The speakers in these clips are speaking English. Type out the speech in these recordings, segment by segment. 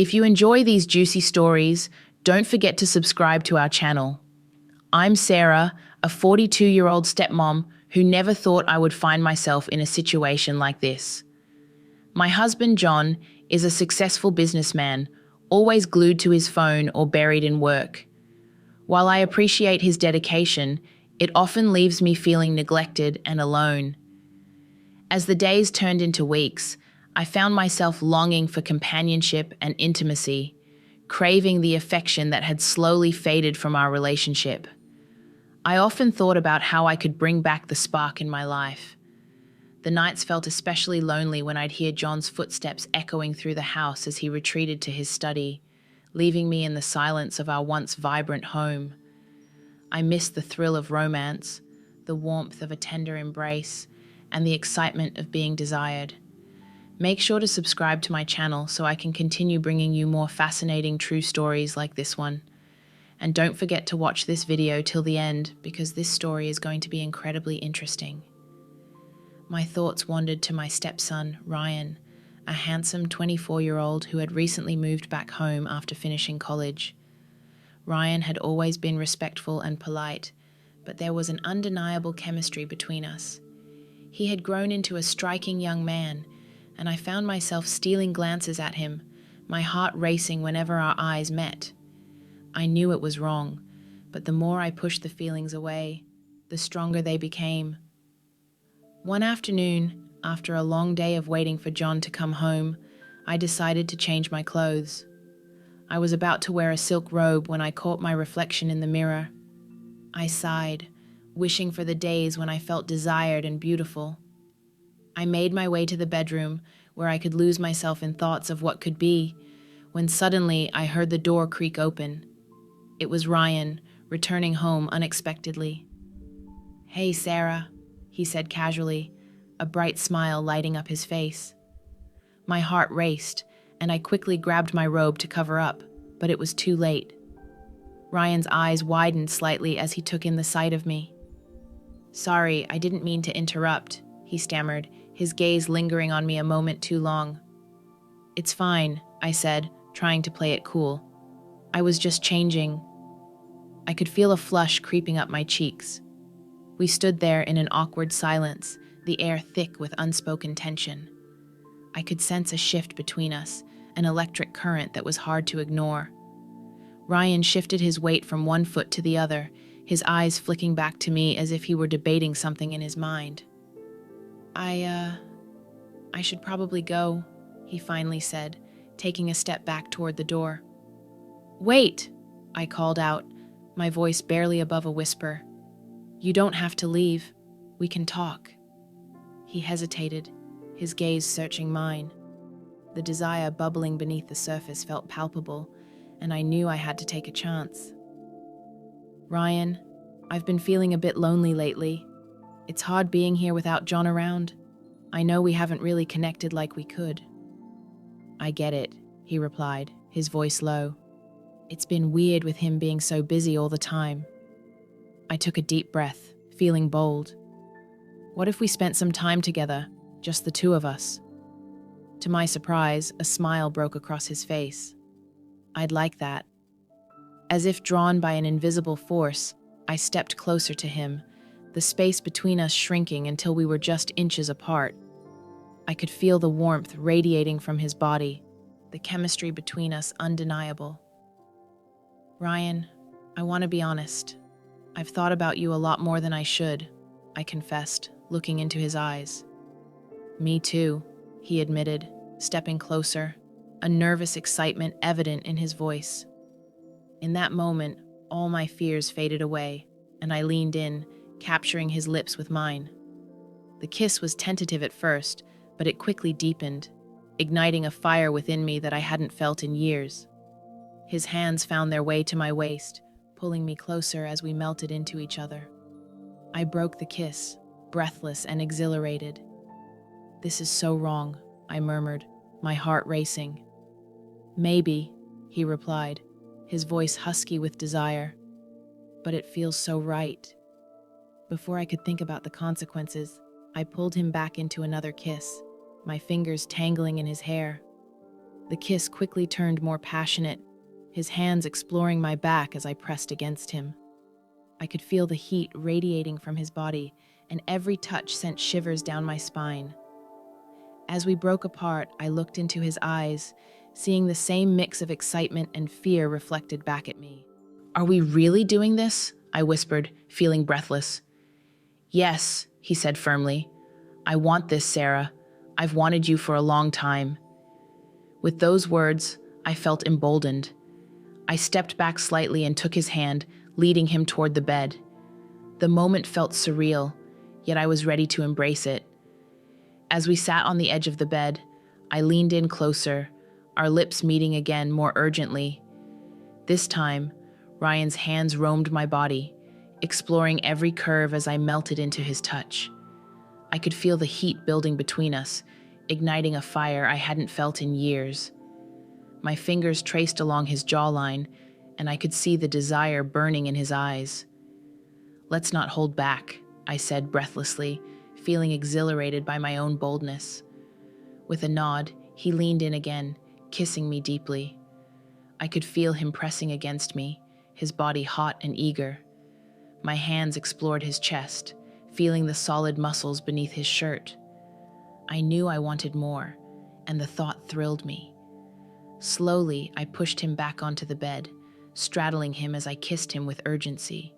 If you enjoy these juicy stories, don't forget to subscribe to our channel. I'm Sarah, a 42-year-old stepmom who never thought I would find myself in a situation like this. My husband, John, is a successful businessman, always glued to his phone or buried in work. While I appreciate his dedication, it often leaves me feeling neglected and alone. As the days turned into weeks, I found myself longing for companionship and intimacy, craving the affection that had slowly faded from our relationship. I often thought about how I could bring back the spark in my life. The nights felt especially lonely when I'd hear John's footsteps echoing through the house as he retreated to his study, leaving me in the silence of our once vibrant home. I missed the thrill of romance, the warmth of a tender embrace, and the excitement of being desired. Make sure to subscribe to my channel so I can continue bringing you more fascinating true stories like this one. And don't forget to watch this video till the end because this story is going to be incredibly interesting. My thoughts wandered to my stepson, Ryan, a handsome 24-year-old who had recently moved back home after finishing college. Ryan had always been respectful and polite, but there was an undeniable chemistry between us. He had grown into a striking young man, and I found myself stealing glances at him, my heart racing whenever our eyes met. I knew it was wrong, but the more I pushed the feelings away, the stronger they became. One afternoon, after a long day of waiting for John to come home, I decided to change my clothes. I was about to wear a silk robe when I caught my reflection in the mirror. I sighed, wishing for the days when I felt desired and beautiful. I made my way to the bedroom, where I could lose myself in thoughts of what could be, when suddenly I heard the door creak open. It was Ryan, returning home unexpectedly. "Hey, Sarah," he said casually, a bright smile lighting up his face. My heart raced, and I quickly grabbed my robe to cover up, but it was too late. Ryan's eyes widened slightly as he took in the sight of me. "Sorry, I didn't mean to interrupt," he stammered, his gaze lingering on me a moment too long. "It's fine," I said, trying to play it cool. "I was just changing." I could feel a flush creeping up my cheeks. We stood there in an awkward silence, the air thick with unspoken tension. I could sense a shift between us, an electric current that was hard to ignore. Ryan shifted his weight from one foot to the other, his eyes flicking back to me as if he were debating something in his mind. I should probably go," he finally said, taking a step back toward the door. "Wait," I called out, my voice barely above a whisper. "You don't have to leave. We can talk." He hesitated, his gaze searching mine. The desire bubbling beneath the surface felt palpable, and I knew I had to take a chance. "Ryan, I've been feeling a bit lonely lately. It's hard being here without John around. I know we haven't really connected like we could." "I get it," he replied, his voice low. "It's been weird with him being so busy all the time." I took a deep breath, feeling bold. "What if we spent some time together, just the two of us?" To my surprise, a smile broke across his face. "I'd like that." As if drawn by an invisible force, I stepped closer to him, the space between us shrinking until we were just inches apart. I could feel the warmth radiating from his body, the chemistry between us undeniable. "Ryan, I want to be honest. I've thought about you a lot more than I should," I confessed, looking into his eyes. "Me too," he admitted, stepping closer, a nervous excitement evident in his voice. In that moment, all my fears faded away, and I leaned in, capturing his lips with mine. The kiss was tentative at first, but it quickly deepened, igniting a fire within me that I hadn't felt in years. His hands found their way to my waist, pulling me closer as we melted into each other. I broke the kiss, breathless and exhilarated. "This is so wrong," I murmured, my heart racing. "Maybe," he replied, his voice husky with desire. "But it feels so right." Before I could think about the consequences, I pulled him back into another kiss, my fingers tangling in his hair. The kiss quickly turned more passionate, his hands exploring my back as I pressed against him. I could feel the heat radiating from his body, and every touch sent shivers down my spine. As we broke apart, I looked into his eyes, seeing the same mix of excitement and fear reflected back at me. "Are we really doing this?" I whispered, feeling breathless. "Yes," he said firmly. "I want this, Sarah. I've wanted you for a long time." With those words, I felt emboldened. I stepped back slightly and took his hand, leading him toward the bed. The moment felt surreal, yet I was ready to embrace it. As we sat on the edge of the bed, I leaned in closer, our lips meeting again more urgently. This time, Ryan's hands roamed my body, exploring every curve as I melted into his touch. I could feel the heat building between us, igniting a fire I hadn't felt in years. My fingers traced along his jawline, and I could see the desire burning in his eyes. "Let's not hold back," I said breathlessly, feeling exhilarated by my own boldness. With a nod, he leaned in again, kissing me deeply. I could feel him pressing against me, his body hot and eager. My hands explored his chest, feeling the solid muscles beneath his shirt. I knew I wanted more, and the thought thrilled me. Slowly, I pushed him back onto the bed, straddling him as I kissed him with urgency.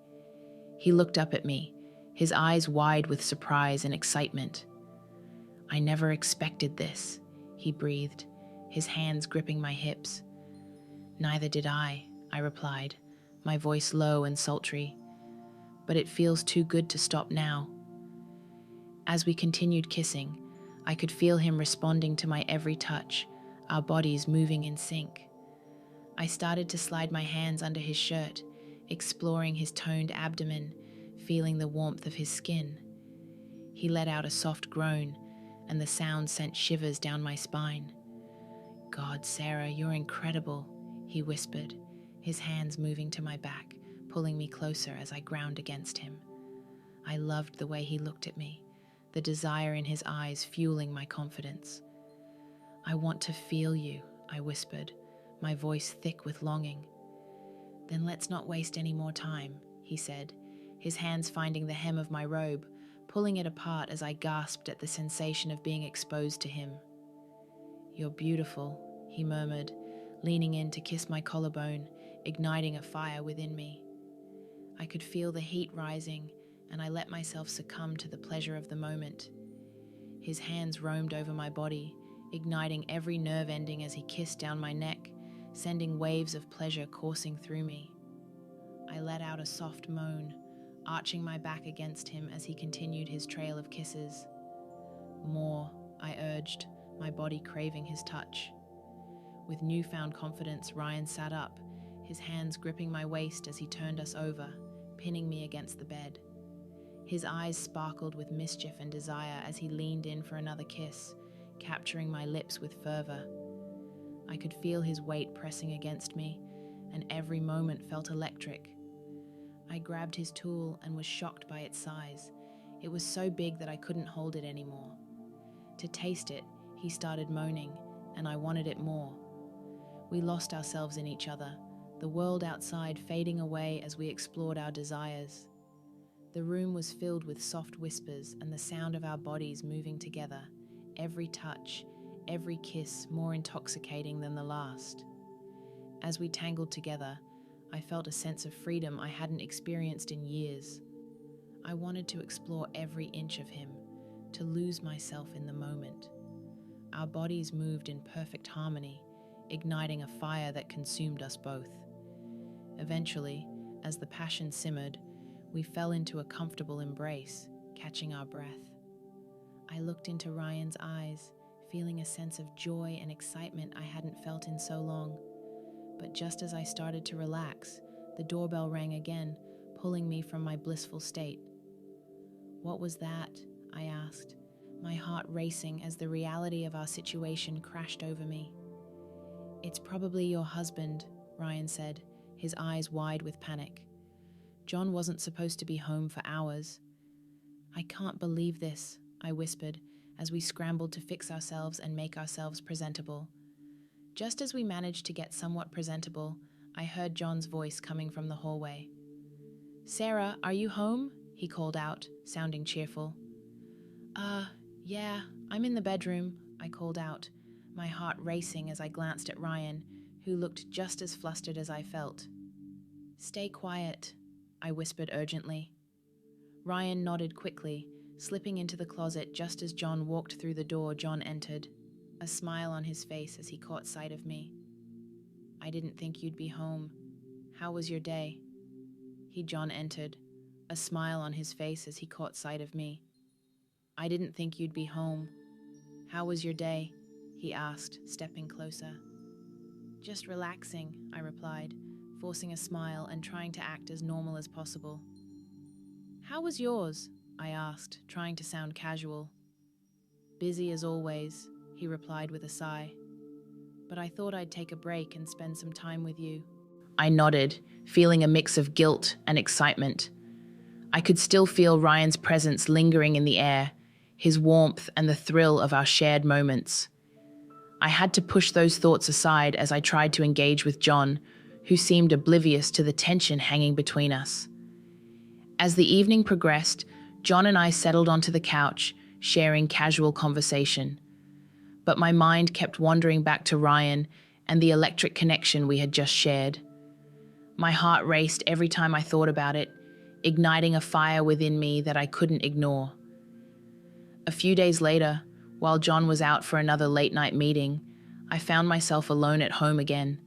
He looked up at me, his eyes wide with surprise and excitement. "I never expected this," he breathed, his hands gripping my hips. "Neither did I replied, my voice low and sultry. "But it feels too good to stop now." As we continued kissing, I could feel him responding to my every touch, our bodies moving in sync. I started to slide my hands under his shirt, exploring his toned abdomen, feeling the warmth of his skin. He let out a soft groan, and the sound sent shivers down my spine. "God, Sarah, you're incredible," he whispered, his hands moving to my back, pulling me closer as I ground against him. I loved the way he looked at me, the desire in his eyes fueling my confidence. "I want to feel you," I whispered, my voice thick with longing. "Then let's not waste any more time," he said, his hands finding the hem of my robe, pulling it apart as I gasped at the sensation of being exposed to him. "You're beautiful," he murmured, leaning in to kiss my collarbone, igniting a fire within me. I could feel the heat rising, and I let myself succumb to the pleasure of the moment. His hands roamed over my body, igniting every nerve ending as he kissed down my neck, sending waves of pleasure coursing through me. I let out a soft moan, arching my back against him as he continued his trail of kisses. "More," I urged, my body craving his touch. With newfound confidence, Ryan sat up, his hands gripping my waist as he turned us over, pinning me against the bed. His eyes sparkled with mischief and desire as he leaned in for another kiss, capturing my lips with fervor. I could feel his weight pressing against me, and every moment felt electric. I grabbed his tool and was shocked by its size. It was so big that I couldn't hold it anymore. To taste it, he started moaning, and I wanted it more. We lost ourselves in each other, the world outside fading away as we explored our desires. The room was filled with soft whispers and the sound of our bodies moving together, every touch, every kiss more intoxicating than the last. As we tangled together, I felt a sense of freedom I hadn't experienced in years. I wanted to explore every inch of him, to lose myself in the moment. Our bodies moved in perfect harmony, igniting a fire that consumed us both. Eventually, as the passion simmered, we fell into a comfortable embrace, catching our breath. I looked into Ryan's eyes, feeling a sense of joy and excitement I hadn't felt in so long. But just as I started to relax, the doorbell rang again, pulling me from my blissful state. "What was that?" I asked, my heart racing as the reality of our situation crashed over me. "It's probably your husband," Ryan said, his eyes wide with panic. "John wasn't supposed to be home for hours." "I can't believe this," I whispered, as we scrambled to fix ourselves and make ourselves presentable. Just as we managed to get somewhat presentable, I heard John's voice coming from the hallway. "Sarah, are you home?" he called out, sounding cheerful. Yeah, I'm in the bedroom," I called out, my heart racing as I glanced at Ryan, who looked just as flustered as I felt. "Stay quiet," I whispered urgently. Ryan nodded quickly, slipping into the closet just as John walked through the door. John entered, a smile on his face as he caught sight of me. "I didn't think you'd be home. How was your day?" John entered, a smile on his face as he caught sight of me. "I didn't think you'd be home. How was your day?" he asked, stepping closer. "Just relaxing," I replied, forcing a smile and trying to act as normal as possible. "How was yours?" I asked, trying to sound casual. "Busy as always," he replied with a sigh. "But I thought I'd take a break and spend some time with you." I nodded, feeling a mix of guilt and excitement. I could still feel Ryan's presence lingering in the air, his warmth and the thrill of our shared moments. I had to push those thoughts aside as I tried to engage with John, who seemed oblivious to the tension hanging between us. As the evening progressed, John and I settled onto the couch, sharing casual conversation. But my mind kept wandering back to Ryan and the electric connection we had just shared. My heart raced every time I thought about it, igniting a fire within me that I couldn't ignore. A few days later, while John was out for another late-night meeting, I found myself alone at home again,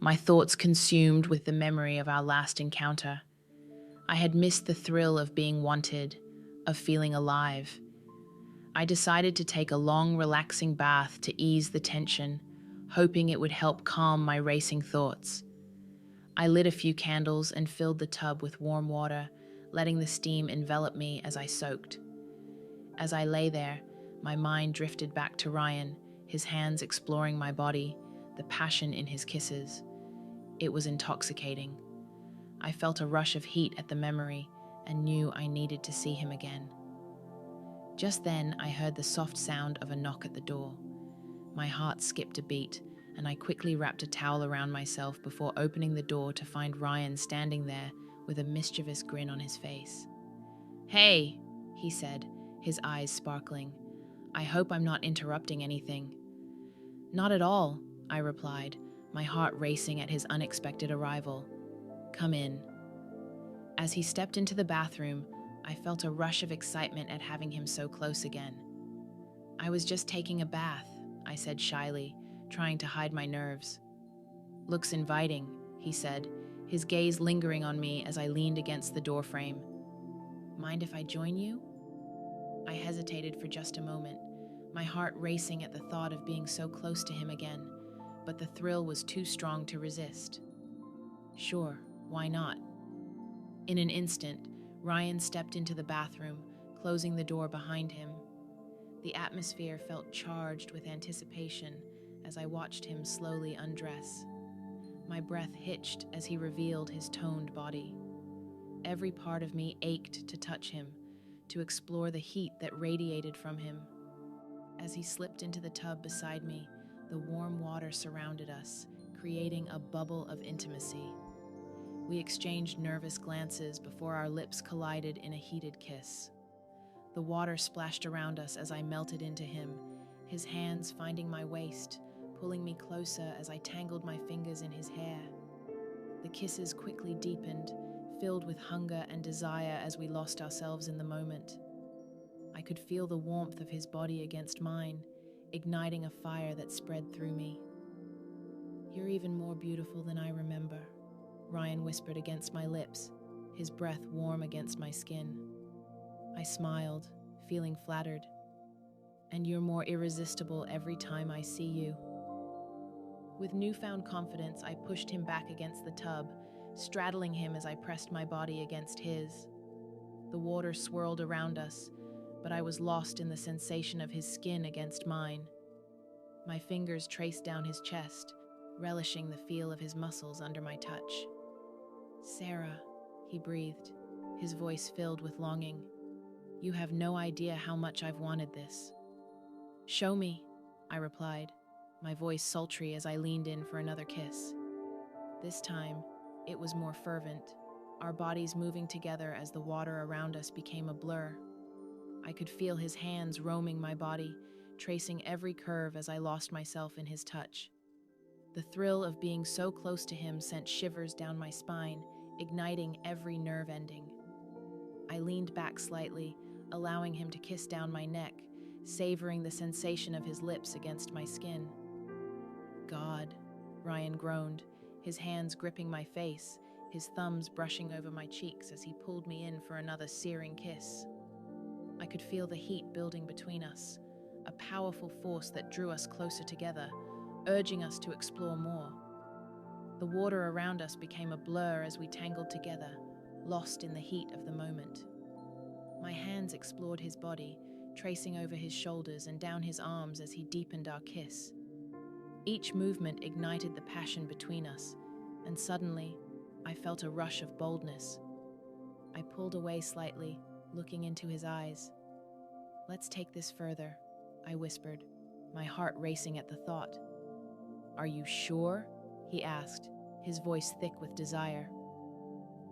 my thoughts consumed with the memory of our last encounter. I had missed the thrill of being wanted, of feeling alive. I decided to take a long, relaxing bath to ease the tension, hoping it would help calm my racing thoughts. I lit a few candles and filled the tub with warm water, letting the steam envelop me as I soaked. As I lay there, my mind drifted back to Ryan, his hands exploring my body, the passion in his kisses. It was intoxicating. I felt a rush of heat at the memory and knew I needed to see him again. Just then, I heard the soft sound of a knock at the door. My heart skipped a beat, and I quickly wrapped a towel around myself before opening the door to find Ryan standing there with a mischievous grin on his face. "Hey," he said, his eyes sparkling. "I hope I'm not interrupting anything." "Not at all," I replied, my heart racing at his unexpected arrival. "Come in." As he stepped into the bathroom, I felt a rush of excitement at having him so close again. "I was just taking a bath," I said shyly, trying to hide my nerves. "Looks inviting," he said, his gaze lingering on me as I leaned against the doorframe. "Mind if I join you?" I hesitated for just a moment, my heart racing at the thought of being so close to him again, but the thrill was too strong to resist. "Sure, why not?" In an instant, Ryan stepped into the bathroom, closing the door behind him. The atmosphere felt charged with anticipation as I watched him slowly undress. My breath hitched as he revealed his toned body. Every part of me ached to touch him, to explore the heat that radiated from him. As he slipped into the tub beside me, the warm water surrounded us, creating a bubble of intimacy. We exchanged nervous glances before our lips collided in a heated kiss. The water splashed around us as I melted into him, his hands finding my waist, pulling me closer as I tangled my fingers in his hair. The kisses quickly deepened, filled with hunger and desire as we lost ourselves in the moment. I could feel the warmth of his body against mine, igniting a fire that spread through me. "You're even more beautiful than I remember," Ryan whispered against my lips, his breath warm against my skin. I smiled, feeling flattered. "And you're more irresistible every time I see you." With newfound confidence, I pushed him back against the tub, straddling him as I pressed my body against his. The water swirled around us, but I was lost in the sensation of his skin against mine. My fingers traced down his chest, relishing the feel of his muscles under my touch. "Sarah," he breathed, his voice filled with longing. "You have no idea how much I've wanted this." "Show me," I replied. my voice sultry as I leaned in for another kiss. This time, it was more fervent, our bodies moving together as the water around us became a blur. I could feel his hands roaming my body, tracing every curve as I lost myself in his touch. The thrill of being so close to him sent shivers down my spine, igniting every nerve ending. I leaned back slightly, allowing him to kiss down my neck, savoring the sensation of his lips against my skin. "God," Ryan groaned, his hands gripping my face, his thumbs brushing over my cheeks as he pulled me in for another searing kiss. I could feel the heat building between us, a powerful force that drew us closer together, urging us to explore more. The water around us became a blur as we tangled together, lost in the heat of the moment. My hands explored his body, tracing over his shoulders and down his arms as he deepened our kiss. Each movement ignited the passion between us, and suddenly, I felt a rush of boldness. I pulled away slightly, looking into his eyes. "Let's take this further," I whispered, my heart racing at the thought. "Are you sure?" he asked, his voice thick with desire.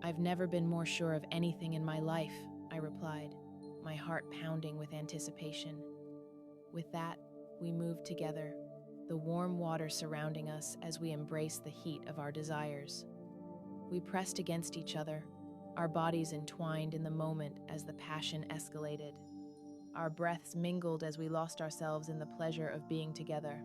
"I've never been more sure of anything in my life," I replied, my heart pounding with anticipation. With that, we moved together, the warm water surrounding us as we embraced the heat of our desires. We pressed against each other, our bodies entwined in the moment as the passion escalated. Our breaths mingled as we lost ourselves in the pleasure of being together.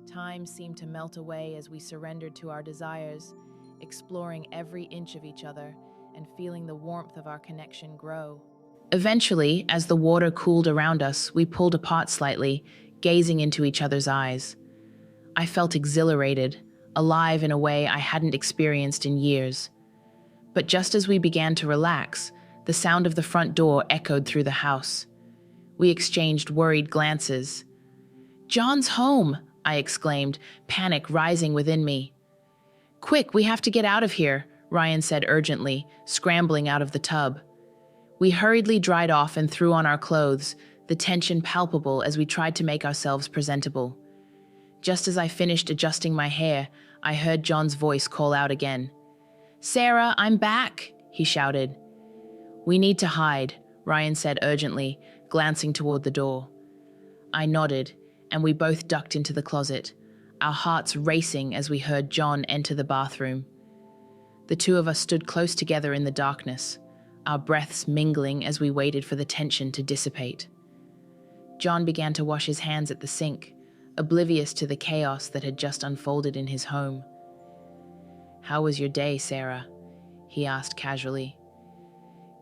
Time seemed to melt away as we surrendered to our desires, exploring every inch of each other and feeling the warmth of our connection grow. Eventually, as the water cooled around us, we pulled apart slightly, gazing into each other's eyes. I felt exhilarated, alive in a way I hadn't experienced in years. But just as we began to relax, the sound of the front door echoed through the house. We exchanged worried glances. "John's home!" I exclaimed, panic rising within me. "Quick, we have to get out of here," Ryan said urgently, scrambling out of the tub. We hurriedly dried off and threw on our clothes, the tension palpable as we tried to make ourselves presentable. Just as I finished adjusting my hair, I heard John's voice call out again. "Sarah, I'm back," he shouted. "We need to hide," Ryan said urgently, glancing toward the door. I nodded, and we both ducked into the closet, our hearts racing as we heard John enter the bathroom. The two of us stood close together in the darkness, our breaths mingling as we waited for the tension to dissipate. John began to wash his hands at the sink, oblivious to the chaos that had just unfolded in his home. "How was your day, Sarah?" he asked casually.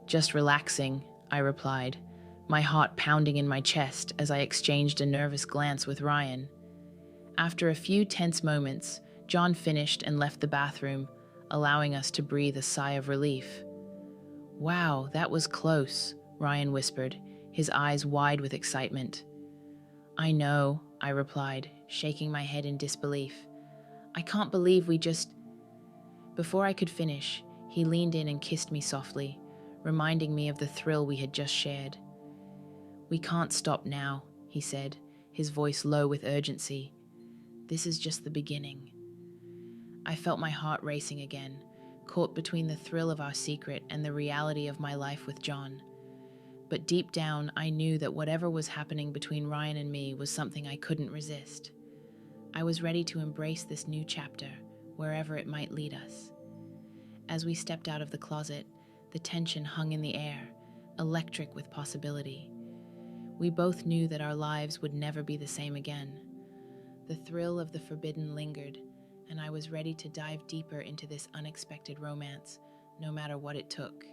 "Just relaxing," I replied, my heart pounding in my chest as I exchanged a nervous glance with Ryan. After a few tense moments, John finished and left the bathroom, allowing us to breathe a sigh of relief. "Wow, that was close," Ryan whispered, his eyes wide with excitement. "I know," I replied, shaking my head in disbelief. "I can't believe we just—" Before I could finish, he leaned in and kissed me softly, reminding me of the thrill we had just shared. "We can't stop now," he said, his voice low with urgency. "This is just the beginning." I felt my heart racing again, caught between the thrill of our secret and the reality of my life with John. But deep down, I knew that whatever was happening between Ryan and me was something I couldn't resist. I was ready to embrace this new chapter, wherever it might lead us. As we stepped out of the closet, the tension hung in the air, electric with possibility. We both knew that our lives would never be the same again. The thrill of the forbidden lingered, and I was ready to dive deeper into this unexpected romance, no matter what it took.